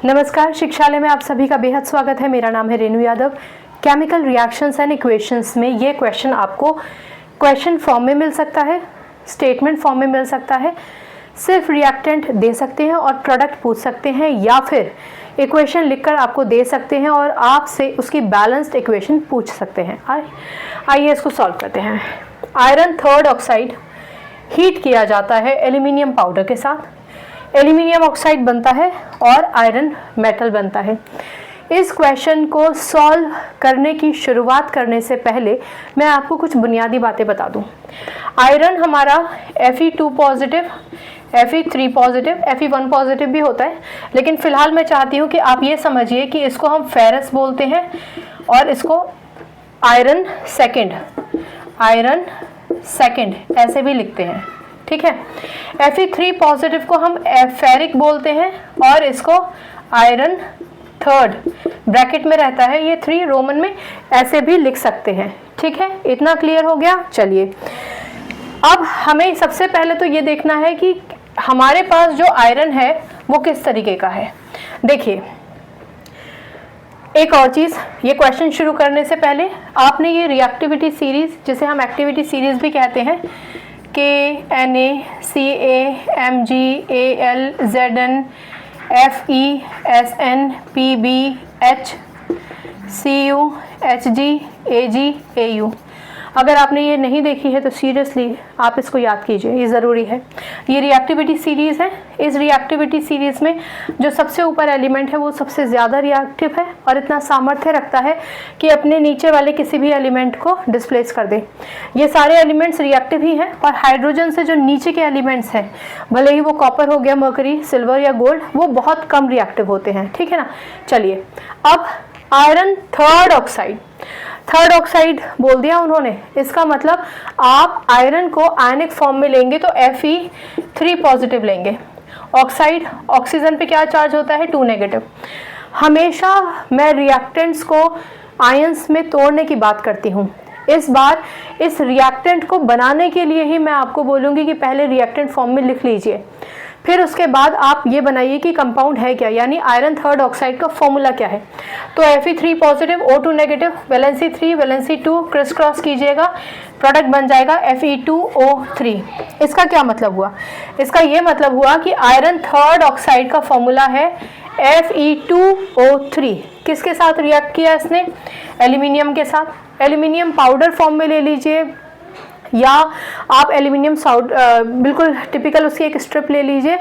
नमस्कार, शिक्षालय में आप सभी का बेहद स्वागत है। मेरा नाम है Renu Yadav. Chemical reactions and equations में ये क्वेश्चन आपको क्वेश्चन फॉर्म में मिल सकता है, स्टेटमेंट फॉर्म में मिल सकता है, सिर्फ रिएक्टेंट दे सकते हैं और प्रोडक्ट पूछ सकते हैं, या फिर इक्वेशन लिखकर आपको दे सकते हैं और आपसे उसकी बैलेंस्ड इक्वेशन पूछ सकते हैं। आइए इसको सॉल्व करते हैं। आयरन थर्ड ऑक्साइड हीट किया जाता है एल्यूमिनियम पाउडर के साथ। एल्यूमिनियम ऑक्साइड बनता है और आयरन मेटल बनता है। इस क्वेश्चन को सॉल्व करने की शुरुआत करने से पहले मैं आपको कुछ बुनियादी बातें बता दूं। आयरन हमारा Fe2 positive, Fe3 positive, Fe1 positive भी होता है, लेकिन फिलहाल मैं चाहती हूं कि आप ये समझिए कि इसको हम फेरस बोलते हैं और इसको आयरन सेकेंड ऐसे भी लिखते हैं, ठीक है। Fe3 पॉजिटिव को हम फेरिक बोलते हैं और इसको आयरन थर्ड ब्रैकेट में रहता है, ये 3 रोमन में ऐसे भी लिख सकते हैं, ठीक है। इतना क्लियर हो गया। चलिए अब हमें सबसे पहले तो ये देखना है कि हमारे पास जो आयरन है वो किस तरीके का है। देखिए एक और चीज़, ये क्वेश्चन शुरू करने से पहले आपने ये रिएक्टिविटी सीरीज, जिसे हम एक्टिविटी सीरीज भी कहते हैं, KNaCAMgAl Zn FeSn PbH Cu Hg Ag Au, अगर आपने ये नहीं देखी है तो सीरियसली आप इसको याद कीजिए, ये ज़रूरी है। ये रिएक्टिविटी सीरीज़ है। इस रिएक्टिविटी सीरीज़ में जो सबसे ऊपर एलिमेंट है वो सबसे ज़्यादा रिएक्टिव है और इतना सामर्थ्य रखता है कि अपने नीचे वाले किसी भी एलिमेंट को डिस्प्लेस कर दे। ये सारे एलिमेंट्स रिएक्टिव ही हैं और हाइड्रोजन से जो नीचे के एलिमेंट्स हैं, भले ही वो कॉपर हो गया, मर्करी, सिल्वर या गोल्ड, वो बहुत कम रिएक्टिव होते हैं, ठीक है ना। चलिए अब आयरन थर्ड ऑक्साइड बोल दिया उन्होंने। इसका मतलब आप आयरन को आयनिक फॉर्म में लेंगे तो Fe3 पॉजिटिव लेंगे। ऑक्साइड, ऑक्सीजन पे क्या चार्ज होता है? 2 नेगेटिव। हमेशा मैं रिएक्टेंट्स को आयंस में तोड़ने की बात करती हूँ। इस बार इस रिएक्टेंट को बनाने के लिए ही मैं आपको बोलूँगी कि पहले रिएक्टेंट फॉर्म में लिख लीजिए, फिर उसके बाद आप ये बनाइए कि कंपाउंड है क्या, यानी आयरन थर्ड ऑक्साइड का फॉर्मूला क्या है। तो Fe3 positive, O2 negative, valency 3, valency 2 criss cross कीजिएगा, प्रोडक्ट बन जाएगा Fe2O3। इसका क्या मतलब हुआ? इसका ये मतलब हुआ कि आयरन थर्ड ऑक्साइड का फॉर्मूला है Fe2O3। किसके साथ रिएक्ट किया इसने? एल्यूमिनियम के साथ। एल्यूमिनियम पाउडर फॉर्म में ले लीजिए या आप एल्यूमिनियम बिल्कुल टिपिकल उसकी एक स्ट्रिप ले लीजिए।